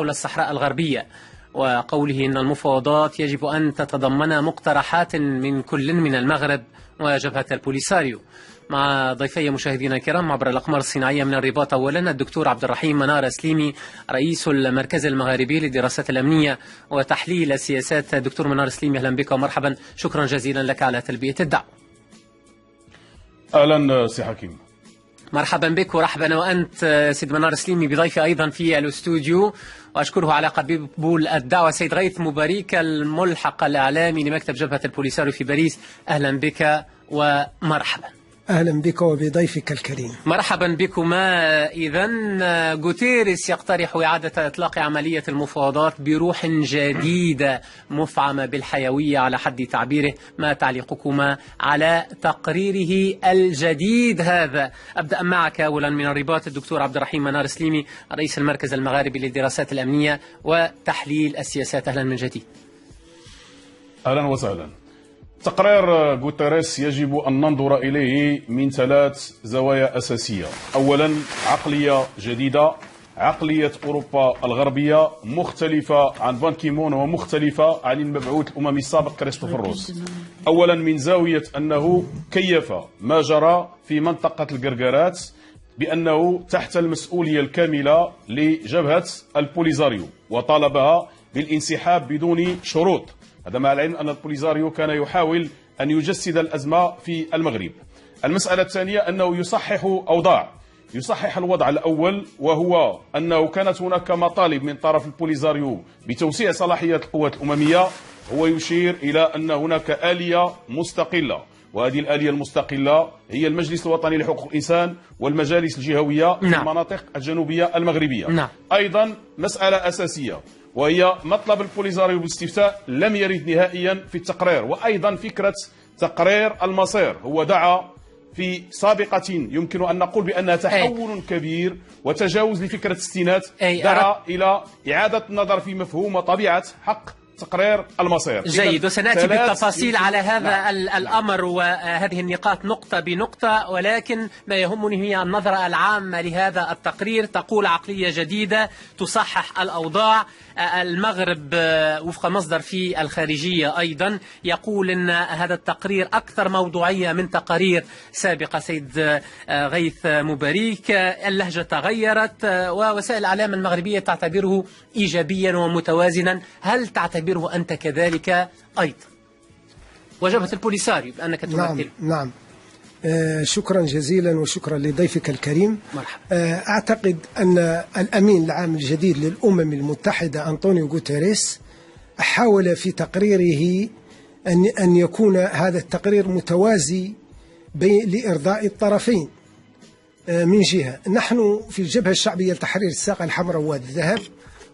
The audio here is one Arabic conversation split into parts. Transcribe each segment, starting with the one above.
حول الصحراء الغربية، وقوله إن المفاوضات يجب أن تتضمن مقترحات من كل من المغرب وجبهة البوليساريو. مع ضيفي مشاهدينا الكرام عبر الأقمار الصناعية من الرباط، أولا الدكتور عبد الرحيم منار سليمي رئيس المركز المغاربي للدراسات الأمنية وتحليل السياسات. دكتور منار سليمي، أهلا بك ومرحبا، شكرا جزيلا لك على تلبية الدعوة. أهلا سي حكيم. مرحبا بك ورحبا وأنت سيد منار سليمي بضيفي أيضا في الاستوديو، وأشكره على قبول الدعوة. سيد غيث مباريك الملحق الإعلامي لمكتب جبهة البوليساريو في باريس، أهلا بك ومرحبا. أهلا بك وبضيفك الكريم. مرحبا بكما. إذن غوتيريس يقترح إعادة إطلاق عملية المفاوضات بروح جديدة مفعمة بالحيوية على حد تعبيره، ما تعليقكما على تقريره الجديد هذا؟ أبدأ معك أولا من الرباط الدكتور عبد الرحيم منار سليمي رئيس المركز المغاربي للدراسات الأمنية وتحليل السياسات، أهلا من جديد. أهلا وسهلا. تقرير غوتيريس يجب أن ننظر إليه من 3 زوايا أساسية. أولا، عقلية جديدة، عقلية أوروبا الغربية مختلفة عن بان كيمون ومختلفة عن المبعوث الأممي السابق كريستوفر روس. أولا من زاوية أنه كيف ما جرى في منطقة القرقرات بأنه تحت المسؤولية الكاملة لجبهة البوليساريو وطالبها بالانسحاب بدون شروط. هذا مع العلم أن البوليساريو كان يحاول أن يجسد الأزمة في المغرب. المسألة الثانية أنه يصحح الوضع الأول، وهو أنه كانت هناك مطالب من طرف البوليساريو بتوسيع صلاحيات القوات الأممية. هو يشير إلى أن هناك آلية مستقلة، وهذه الآلية المستقلة هي المجلس الوطني لحقوق الإنسان والمجالس الجهوية في المناطق الجنوبية المغربية. أيضا مسألة أساسية وهي مطلب البوليساريو بالاستفتاء لم يرد نهائيا في التقرير. وأيضا فكرة تقرير المصير، هو دعا في سابقة يمكن أن نقول بأنها تحول كبير وتجاوز لفكرة الستينات، دعا إلى إعادة النظر في مفهوم وطبيعة حق تقرير المصير. جيد، وسنأتي بالتفاصيل على هذا الأمر وهذه النقاط نقطة بنقطة، ولكن ما يهمني هي النظرة العامة لهذا التقرير. تقول عقلية جديدة تصحح الأوضاع. المغرب وفق مصدر في الخارجية أيضا يقول أن هذا التقرير أكثر موضوعية من تقارير سابقة. سيد غيث مباريك، اللهجة تغيرت ووسائل الإعلام المغربية تعتبره إيجابيا ومتوازنا، هل تعتبره أنت كذلك أيضا؟ وجبهة البوليساريو بأنك تمثل. نعم. شكرا جزيلا وشكرا لضيفك الكريم. مرحبا. أعتقد أن الأمين العام الجديد للأمم المتحدة أنطونيو غوتيريس حاول في تقريره أن يكون هذا التقرير متوازي لإرضاء الطرفين. من جهة نحن في الجبهة الشعبية لتحرير الساقة الحمراء ووادي الذهب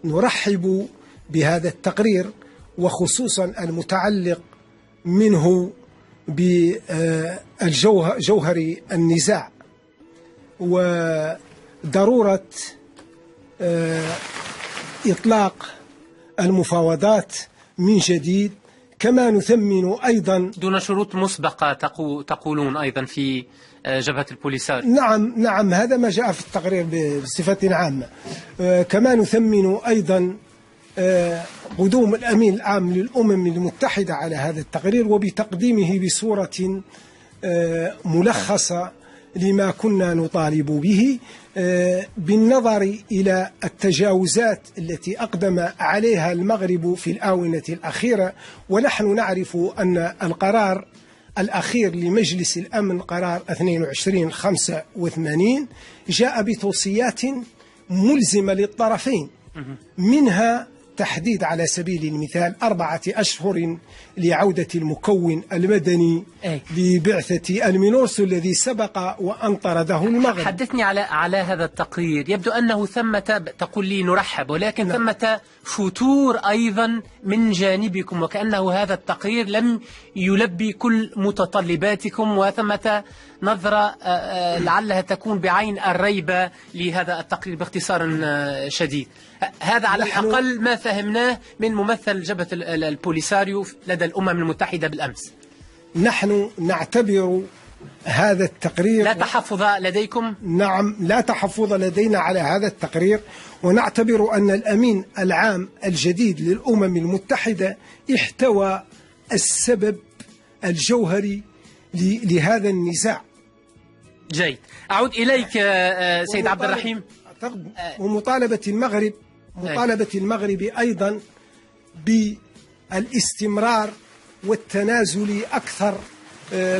نرحب بهذا التقرير، وخصوصا المتعلق منه بجوهر النزاع وضرورة إطلاق المفاوضات من جديد. كما نثمن أيضا دون شروط مسبقة تقولون أيضا في جبهة البوليساريو. نعم، هذا ما جاء في التقرير بصفة عامة. كما نثمن أيضا قدوم الأمين العام للأمم المتحدة على هذا التقرير وبتقديمه بصورة ملخصة لما كنا نطالب به، بالنظر إلى التجاوزات التي أقدم عليها المغرب في الآونة الأخيرة. ونحن نعرف أن القرار الأخير لمجلس الأمن قرار 2285 جاء بتوصيات ملزمة للطرفين، منها تحديد على سبيل المثال 4 أشهر لعودة المكون المدني لبعثة المينورس الذي سبق وأن طرده المغرب. حدثني على هذا التقرير. يبدو أنه ثمة، تقول لي نرحب، ولكن ثمة فتور أيضا من جانبكم، وكأنه هذا التقرير لم يلبي كل متطلباتكم، وثمة نظرة لعلها تكون بعين الريبة لهذا التقرير باختصار شديد. هذا على الأقل ما فهمناه من ممثل جبهة البوليساريو لدى الأمم المتحدة بالأمس. نحن نعتبر هذا التقرير. لا تحفظ لديكم؟ نعم، لا تحفظ لدينا على هذا التقرير، ونعتبر أن الأمين العام الجديد للأمم المتحدة احتوى السبب الجوهري لهذا النزاع. جيد، أعود إليك سيد عبد الرحيم. ومطالبة المغرب أيضا بالاستمرار والتنازل أكثر،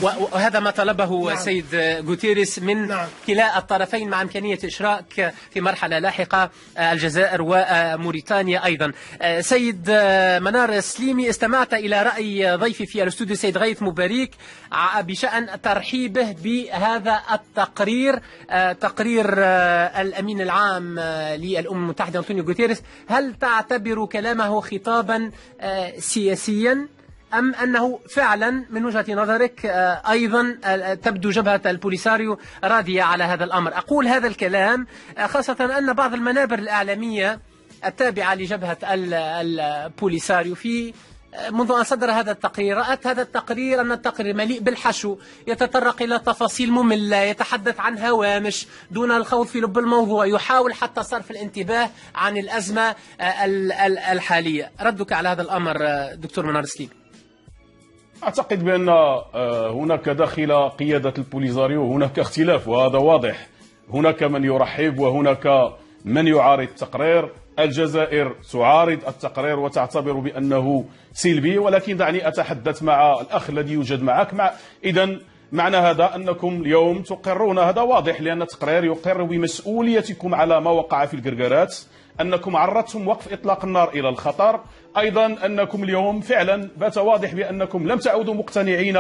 وهذا ما طلبه نعم. سيد غوتيريس من نعم. كلا الطرفين، مع إمكانية إشراك في مرحلة لاحقة الجزائر وموريتانيا أيضا. سيد منار سليمي، استمعت إلى رأي ضيفي في الاستوديو سيد غيث مبارك بشأن ترحيبه بهذا التقرير، تقرير الأمين العام للأمم المتحدة أنطونيو غوتيريس. هل تعتبر كلامه خطابا سياسيا، أم أنه فعلا من وجهة نظرك أيضا تبدو جبهة البوليساريو راضية على هذا الأمر؟ أقول هذا الكلام خاصة أن بعض المنابر الإعلامية التابعة لجبهة البوليساريو في منذ أن صدر هذا التقرير رأت هذا التقرير أن التقرير مليء بالحشو، يتطرق إلى تفاصيل مملة، يتحدث عن هوامش دون الخوض في لب الموضوع، يحاول حتى صرف الانتباه عن الأزمة الحالية. ردك على هذا الأمر دكتور منار سليمي؟ أعتقد بأن هناك داخل قيادة البوليساريو هناك اختلاف، وهذا واضح. هناك من يرحب وهناك من يعارض التقرير. الجزائر تعارض التقرير وتعتبر بأنه سلبي، ولكن دعني أتحدث مع الأخ الذي يوجد معك. إذن معنى هذا أنكم اليوم تقرون، هذا واضح، لأن التقرير يقر بمسؤوليتكم على ما وقع في القرقرات، أنكم عرضتم وقف إطلاق النار إلى الخطر، أيضا أنكم اليوم فعلا بات واضح بأنكم لم تعودوا مقتنعين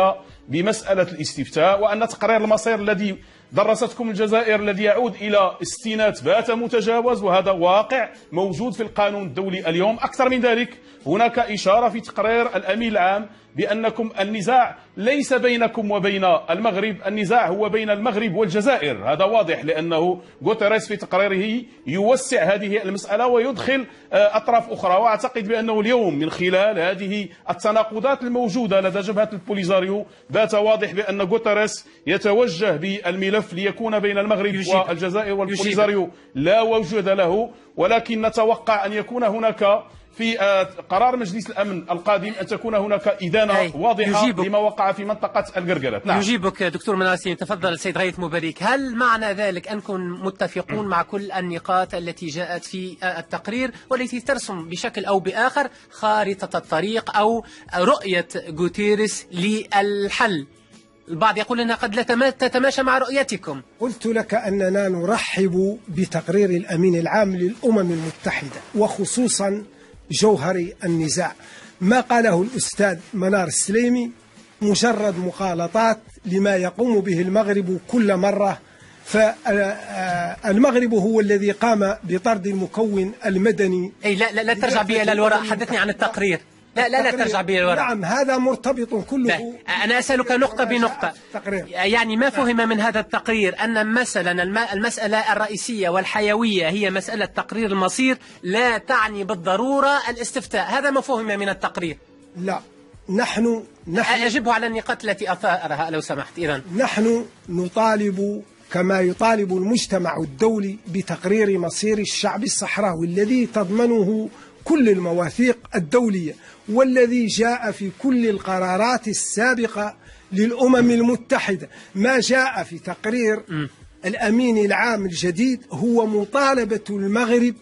بمسألة الاستفتاء، وأن تقرير المصير الذي درستكم الجزائر الذي يعود إلى الستينات بات متجاوز، وهذا واقع موجود في القانون الدولي اليوم. أكثر من ذلك، هناك إشارة في تقرير الأمين العام بأنكم النزاع ليس بينكم وبين المغرب، النزاع هو بين المغرب والجزائر. هذا واضح، لأنه غوتيريس في تقريره يوسع هذه المسألة ويدخل أطراف أخرى. وأعتقد بأنه اليوم من خلال هذه التناقضات الموجودة لدى جبهة البوليساريو بات واضح بأن غوتيريس يتوجه بالملف ليكون بين المغرب والجزائر، والبوليساريو لا وجود له. ولكن نتوقع أن يكون هناك في قرار مجلس الأمن القادم أن تكون هناك إدانة واضحة لما وقع في منطقة القرقرات. نعم. يجيبك دكتور منار سليمي. تفضل السيد غيث مبارك. هل معنى ذلك أنكم متفقون مع كل النقاط التي جاءت في التقرير والتي ترسم بشكل أو بآخر خارطة الطريق أو رؤية غوتيريس للحل؟ البعض يقول أنها قد لا تتماشى مع رؤيتكم. قلت لك أننا نرحب بتقرير الأمين العام للأمم المتحدة، وخصوصا جوهر النزاع. ما قاله الأستاذ منار سليمي مجرد مخالطات لما يقوم به المغرب كل مرة. فالمغرب هو الذي قام بطرد المكون المدني. أي لا ترجع بي إلى الوراء، حدثني عن التقرير. لا ترجع بي الوراء. نعم، هذا مرتبط كله. أنا أسألك نقطة بنقطة. يعني ما فهم من هذا التقرير أن مثلا المسألة الرئيسية والحيوية هي مسألة تقرير المصير، لا تعني بالضرورة الاستفتاء. هذا ما فهم من التقرير. لا، نحن أجبه على النقاط التي أثارها لو سمحت. إذن نحن نطالب كما يطالب المجتمع الدولي بتقرير مصير الشعب الصحراوي الذي تضمنه كل المواثيق الدولية، والذي جاء في كل القرارات السابقة للأمم المتحدة. ما جاء في تقرير الأمين العام الجديد هو مطالبة المغرب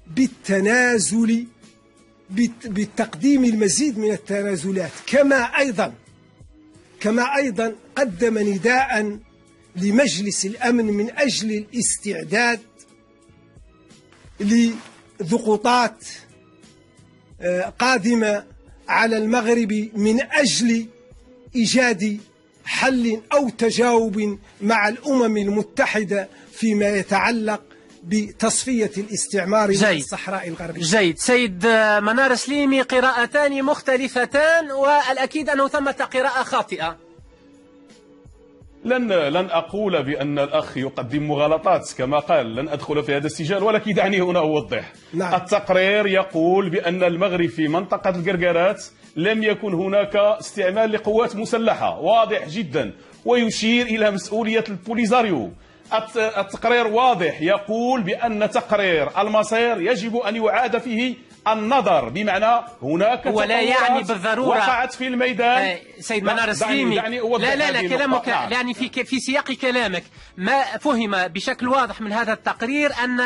بالتنازل، بالتقديم المزيد من التنازلات، كما أيضا قدم نداء لمجلس الأمن من أجل الاستعداد لضغوطات قادمة على المغرب من أجل إيجاد حل أو تجاوب مع الأمم المتحدة فيما يتعلق بتصفية الاستعمار في الصحراء الغربية. جيد. سيد منار سليمي، قراءتان مختلفتان، والأكيد أنه ثمة قراءة خاطئة. لن أقول بأن الأخ يقدم مغالطات كما قال، لن أدخل في هذا السجال، ولكن دعني هنا أوضح. نعم. التقرير يقول بأن المغرب في منطقة القرقرات لم يكن هناك استعمال لقوات مسلحة، واضح جدا. ويشير إلى مسؤولية البوليزاريو. التقرير واضح، يقول بأن تقرير المصير يجب أن يعاد فيه النظر، بمعنى هناك ولا يعني بالضرورة وقعت في الميدان. سيد منار السليمي، لا كلامك يعني في سياق كلامك ما فهم بشكل واضح من هذا التقرير أن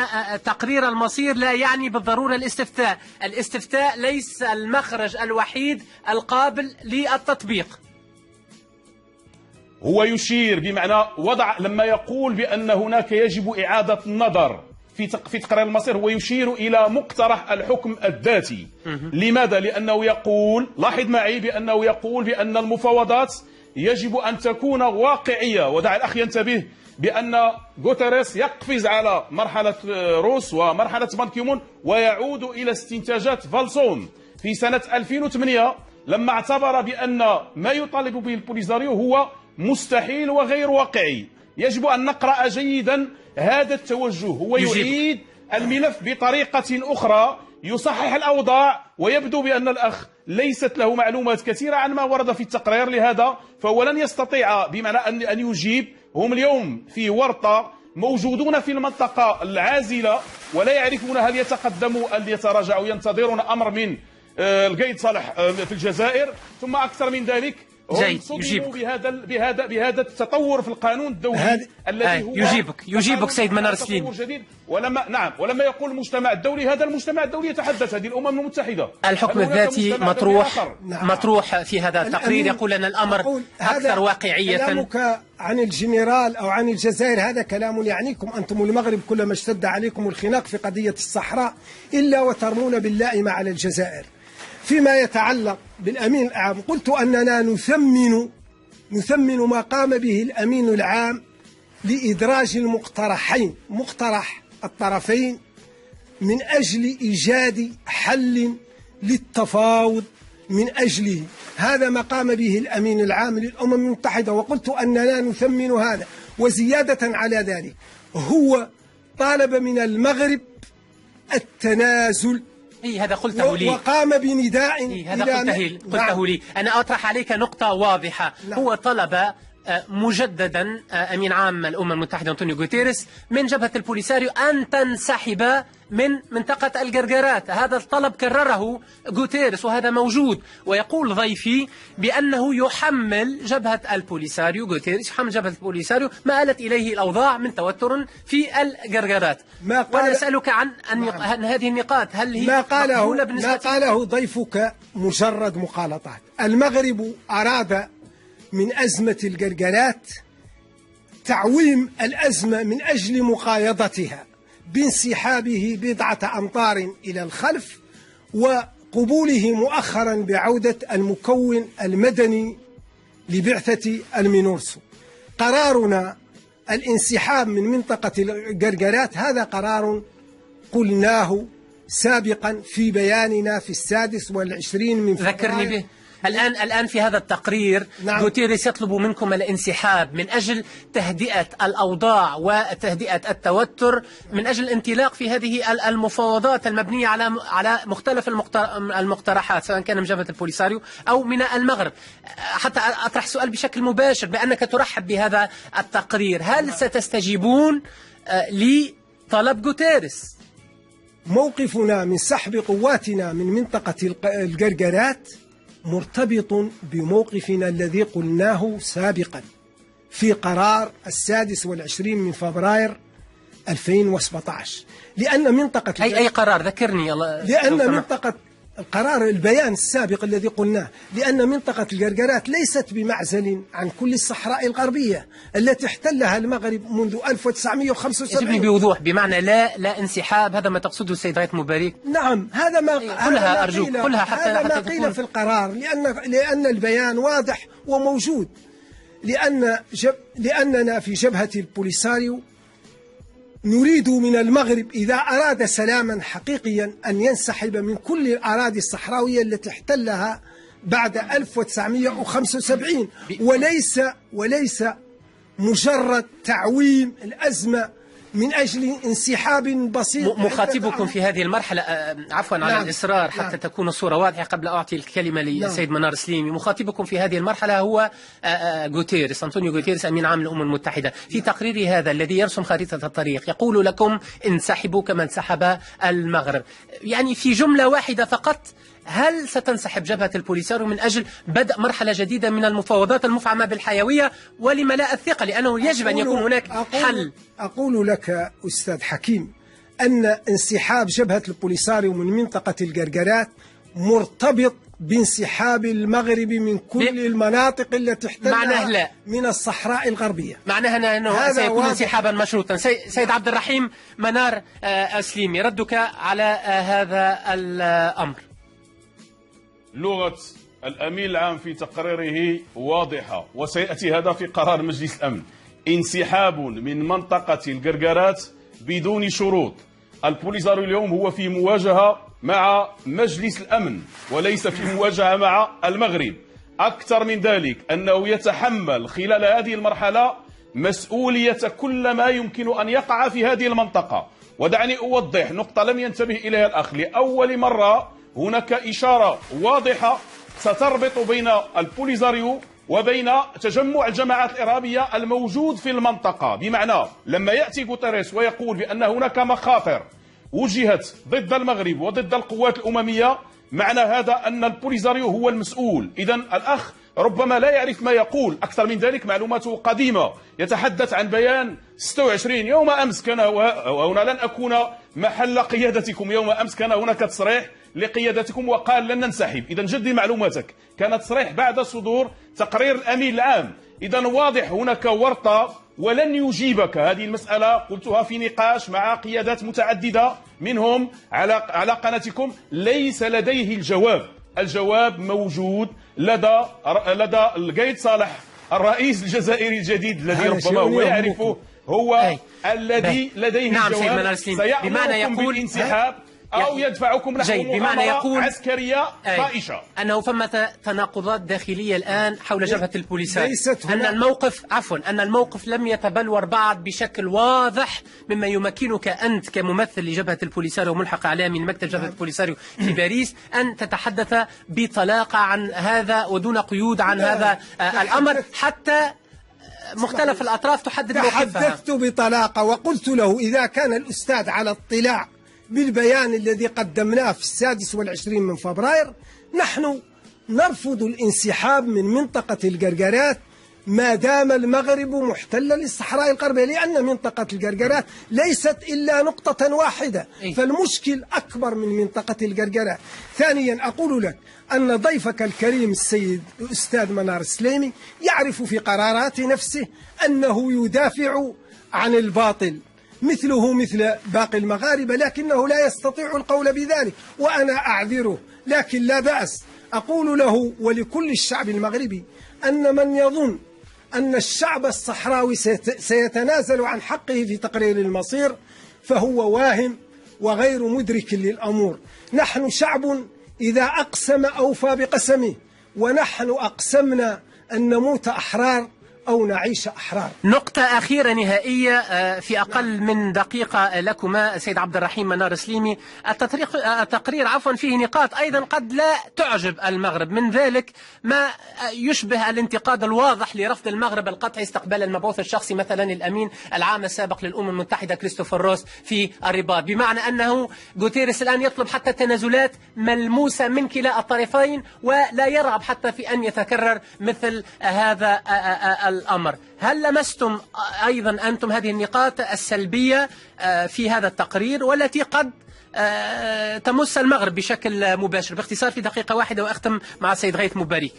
تقرير المصير لا يعني بالضرورة الاستفتاء. الاستفتاء ليس المخرج الوحيد القابل للتطبيق. هو يشير بمعنى لما يقول بأن هناك يجب إعادة النظر في تقرير المصير، هو يشير إلى مقترح الحكم الذاتي. لماذا؟ لأنه يقول، لاحظ معي بأنه يقول بأن المفاوضات يجب أن تكون واقعية. ودع الأخ ينتبه بأن غوتيريس يقفز على مرحلة روس ومرحلة بان كيمون ويعود إلى استنتاجات فالسون في سنة 2008 لما اعتبر بأن ما يطالب به البوليزاريو هو مستحيل وغير واقعي. يجب أن نقرأ جيدا هذا التوجه. هو يعيد الملف بطريقة أخرى، يصحح الأوضاع، ويبدو بأن الأخ ليست له معلومات كثيرة عن ما ورد في التقرير، لهذا فهو لن يستطيع بمعنى أن يجيب. هم اليوم في ورطة، موجودون في المنطقة العازلة ولا يعرفون هل يتقدموا أم يتراجعوا، ينتظرون أمر من القايد صالح في الجزائر. ثم أكثر من ذلك هم صدموا بهذا التطور في القانون الدولي الذي هو يجيبك سيد منار السليمي. ولما يقول المجتمع الدولي، هذا المجتمع الدولي يتحدث، هذه الأمم المتحدة. الحكم الذاتي مطروح في هذا التقرير، يقول أن الأمر أكثر واقعية. كلامك عن الجنرال أو عن الجزائر هذا كلام يعنيكم أنتم المغرب، كلما اشتد عليكم الخناق في قضية الصحراء إلا وترمون باللائمة على الجزائر. فيما يتعلق بالأمين العام، قلت أننا نثمن ما قام به الأمين العام لإدراج المقترحين، مقترح الطرفين، من أجل إيجاد حل للتفاوض من أجله. هذا ما قام به الأمين العام للأمم المتحدة، وقلت أننا نثمن هذا. وزيادة على ذلك هو طالب من المغرب التنازل، هذا قلته لي، وقام بنداء هذا قلته لي. أنا أطرح عليك نقطة واضحة. هو طلب مجددا أمين عام الأمم المتحدة أنطونيو غوتيريس من جبهة البوليساريو أن تنسحب من منطقة الجرجرات. هذا الطلب كرره غوتيريس وهذا موجود. ويقول ضيفي بأنه يحمل جبهة البوليساريو، غوتيريس يحمل جبهة البوليساريو ما آلت إليه الأوضاع من توتر في الجرجرات. وأنا أسألك عن هذه النقاط، هل هي مقبولة بالنسبة ما قاله ضيفك مجرد مغالطات. المغرب أراد من أزمة الجرجرات تعويم الأزمة من أجل مقايضتها بانسحابه بضعة أمتار إلى الخلف، وقبوله مؤخرا بعودة المكون المدني لبعثة المينورسو. قرارنا الانسحاب من منطقة الجرجرات هذا قرار قلناه سابقا في بياننا في 26 من فبراير. ذكرني به. الآن في هذا التقرير غوتيريس يطلب منكم الانسحاب من أجل تهدئة الأوضاع وتهدئة التوتر، من أجل الانطلاق في هذه المفاوضات المبنية على مختلف المقترحات، سواء كان من جبهة البوليساريو أو من المغرب. حتى أطرح سؤال بشكل مباشر، بأنك ترحب بهذا التقرير، هل ستستجيبون لطلب غوتيريس؟ موقفنا من سحب قواتنا من منطقة الجرجرات مرتبط بموقفنا الذي قلناه سابقا في قرار 26 من فبراير 2017. لأن منطقة أي قرار ذكرني لأن منطقة القرار البيان السابق الذي قلناه، لأن منطقة الجرجرات ليست بمعزل عن كل الصحراء الغربية التي احتلها المغرب منذ 1975. يجبني بوضوح، بمعنى لا انسحاب، هذا ما تقصده السيد غاية مبارك؟ نعم، هذا ما قلها أرجوك، قلها هذا ما قيل في القرار، لأن البيان واضح وموجود. لأننا في جبهة البوليساريو نريد من المغرب إذا أراد سلاما حقيقيا أن ينسحب من كل الأراضي الصحراوية التي احتلها بعد 1975، وليس مجرد تعويم الأزمة من أجل انسحاب بسيط. مخاطبكم في هذه المرحلة عفوا على الإصرار حتى تكون الصورة واضحة قبل أعطي الكلمة للسيد منار سليمي. مخاطبكم في هذه المرحلة هو غوتيريس، أنطونيو غوتيريس أمين عام الأمم المتحدة. في تقريره هذا الذي يرسم خريطة الطريق يقول لكم انسحبوا كما انسحب المغرب. يعني في جملة واحدة فقط، هل ستنسحب جبهة البوليساريو من أجل بدء مرحلة جديدة من المفاوضات المفعمة بالحيوية ولملاء الثقة، لأنه يجب أن يكون هناك حل؟ أقول لك أستاذ حكيم أن انسحاب جبهة البوليساريو من منطقة القرقرات مرتبط بانسحاب المغرب من كل المناطق التي احتلها من الصحراء الغربية. معناها أنه سيكون انسحابا مشروطا. سيد عبد الرحيم منار سليمي، ردك على هذا الأمر؟ لغة الأمين العام في تقريره واضحة، وسيأتي هذا في قرار مجلس الأمن: انسحاب من منطقة القرقرات بدون شروط. البوليساريو اليوم هو في مواجهة مع مجلس الأمن وليس في مواجهة مع المغرب. أكثر من ذلك أنه يتحمل خلال هذه المرحلة مسؤولية كل ما يمكن أن يقع في هذه المنطقة. ودعني أوضح نقطة لم ينتبه إليها الأخ: لأول مرة هناك إشارة واضحة ستربط بين البوليساريو وبين تجمع الجماعات الإرهابية الموجود في المنطقة. بمعنى لما يأتي غوتيريس ويقول بأن هناك مخاطر وجهت ضد المغرب وضد القوات الأممية، معنى هذا أن البوليساريو هو المسؤول. إذن الأخ ربما لا يعرف ما يقول. أكثر من ذلك معلوماته قديمة، يتحدث عن بيان 26 يوم أمس. كان وهنا لن أكون محل قيادتكم، يوم أمس كان هناك تصريح لقيادتكم وقال لن ننسحب. إذن جدي معلوماتك، كان تصريح بعد صدور تقرير الأمين العام. إذن واضح هناك ورطة ولن يجيبك. هذه المسألة قلتها في نقاش مع قيادات متعددة منهم على قناتكم، ليس لديه الجواب. الجواب موجود لدى القايد صالح الرئيس الجزائري الجديد الذي ربما هو يعرفه، هو الذي لديه الجواب. سيأمركم بالانسحاب أو يدفعكم نحو مؤامرة عسكرية طائشة. أنه ثمة تناقضات داخلية الآن حول جبهة البوليساريو، أن الموقف لم يتبلور بعد بشكل واضح مما يمكنك أنت كممثل لجبهة البوليساريو وملحق عليها من مكتب جبهة البوليساريو في باريس أن تتحدث بطلاقة عن هذا ودون قيود عن هذا الأمر، حتى مختلف الأطراف تحدد موقفها. تحدثت بطلاقة وقلت له إذا كان الأستاذ على اطلاع بالبيان الذي قدمناه في 26 من فبراير، نحن نرفض الانسحاب من منطقة القرقرات ما دام المغرب محتلا للصحراء الغربية، لأن منطقة القرقرات ليست إلا نقطة واحدة، فالمشكل أكبر من منطقة القرقرات. ثانيا أقول لك أن ضيفك الكريم السيد الأستاذ منار سليمي يعرف في قرارات نفسه أنه يدافع عن الباطل مثله مثل باقي المغاربة، لكنه لا يستطيع القول بذلك وأنا أعذره، لكن لا بأس. أقول له ولكل الشعب المغربي أن من يظن أن الشعب الصحراوي سيتنازل عن حقه في تقرير المصير فهو واهم وغير مدرك للأمور. نحن شعب إذا أقسم أوفى بقسمه، ونحن أقسمنا أن نموت أحرار أو نعيش أحرار. نقطة أخيرة نهائية في أقل من دقيقة لكما سيد عبد الرحيم منار سليمي. التقرير فيه نقاط أيضا قد لا تعجب المغرب، من ذلك ما يشبه الانتقاد الواضح لرفض المغرب القطعي استقبال المبعوث الشخصي مثلا الأمين العام السابق للأمم المتحدة كريستوفر روس في الرباط، بمعنى أنه غوتيريس الآن يطلب حتى تنازلات ملموسة من كلا الطرفين ولا يرغب حتى في أن يتكرر مثل هذا الأمر. هل لمستم أيضا أنتم هذه النقاط السلبية في هذا التقرير والتي قد تمس المغرب بشكل مباشر؟ باختصار في دقيقة واحدة وأختم مع السيد غيث مبارك.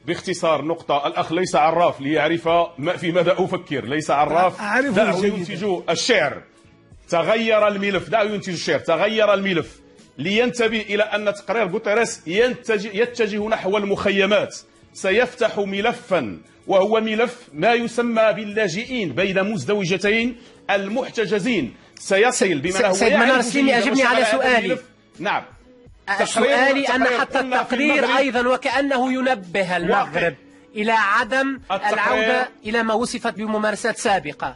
باختصار نقطة: الأخ ليس عراف ليعرف في ماذا أفكر، ليس عراف. دعه ينتج الشعر. تغير الملف، دعه ينتج الشعر. تغير الملف لينتبه إلى أن تقرير غوتيريس يتجه نحو المخيمات. سيفتح ملفا وهو ملف ما يسمى باللاجئين بين مزدوجتين المحتجزين. سيصل بما سيد منار سليمي أجبني على سؤالي. نعم، سؤالي أن حتى التقرير أيضا وكأنه ينبه المغرب إلى عدم العودة إلى ما وصفت بممارسات سابقة.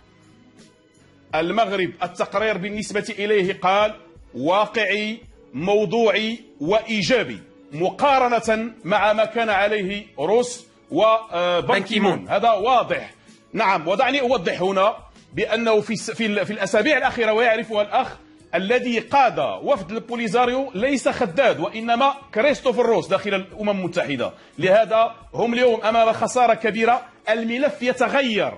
المغرب التقرير بالنسبة إليه قال واقعي موضوعي وإيجابي مقارنة مع ما كان عليه روس وبان كيمون. هذا واضح. نعم، ودعني أوضح هنا بأنه في الأسابيع الأخيرة، ويعرفها الأخ، الذي قاد وفد البوليزاريو ليس خداد وإنما كريستوفر روس داخل الأمم المتحدة. لهذا هم اليوم أمام خسارة كبيرة. الملف يتغير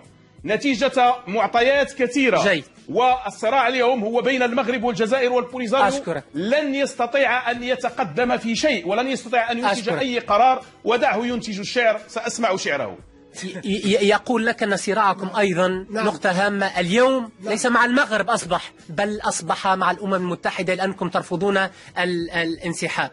نتيجة معطيات كثيرة. جيد. والصراع اليوم هو بين المغرب والجزائر والبوليزاريو. أشكرك. لن يستطيع أن يتقدم في شيء ولن يستطيع أن ينتج أي قرار. ودعه ينتج الشعر، سأسمع شعره. يقول لك أن صراعكم أيضا نقطة هامة اليوم ليس مع المغرب أصبح، بل أصبح مع الأمم المتحدة لأنكم ترفضون الانسحاب.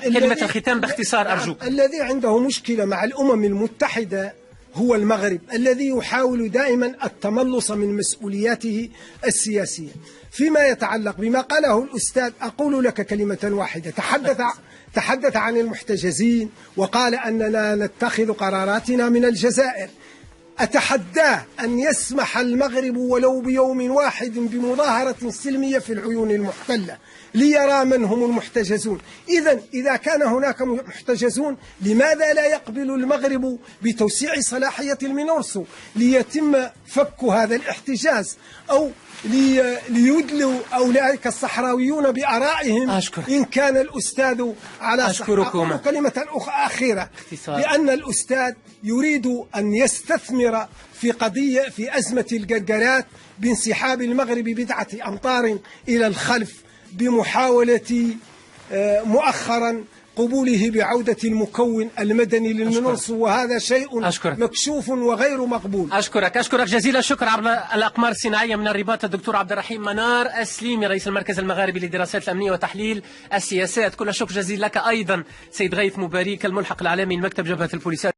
كلمة الختام باختصار أرجوك. الذي عنده مشكلة مع الأمم المتحدة هو المغرب، الذي يحاول دائما التملص من مسؤولياته السياسية. فيما يتعلق بما قاله الأستاذ، أقول لك كلمة واحدة. تحدث عن المحتجزين وقال أننا نتخذ قراراتنا من الجزائر. أتحداه أن يسمح المغرب ولو بيوم واحد بمظاهرة سلمية في العيون المحتلة ليرى من هم المحتجزون. إذا كان هناك محتجزون، لماذا لا يقبل المغرب بتوسيع صلاحية المينورسو ليتم فك هذا الاحتجاز، أو ليدلوا أولئك الصحراويون بآرائهم؟ إن كان الأستاذ على أشكركم. كلمة أخيرة، لأن الأستاذ يريد أن يستثمر في قضية في أزمة القرقرات بانسحاب المغرب بضعة أمتار إلى الخلف، بمحاولة مؤخرا قبوله بعودة المكون المدني للمنصة، وهذا شيء مكشوف وغير مقبول. أشكرك جزيل الشكر عبر الأقمار الصناعية من الرباط الدكتور عبد الرحيم منار السليمي، رئيس المركز المغاربي للدراسات الأمنية وتحليل السياسات. كل الشكر جزيل لك أيضا سيد غيث مبارك الملحق الإعلامي لمكتب جبهة البوليسات.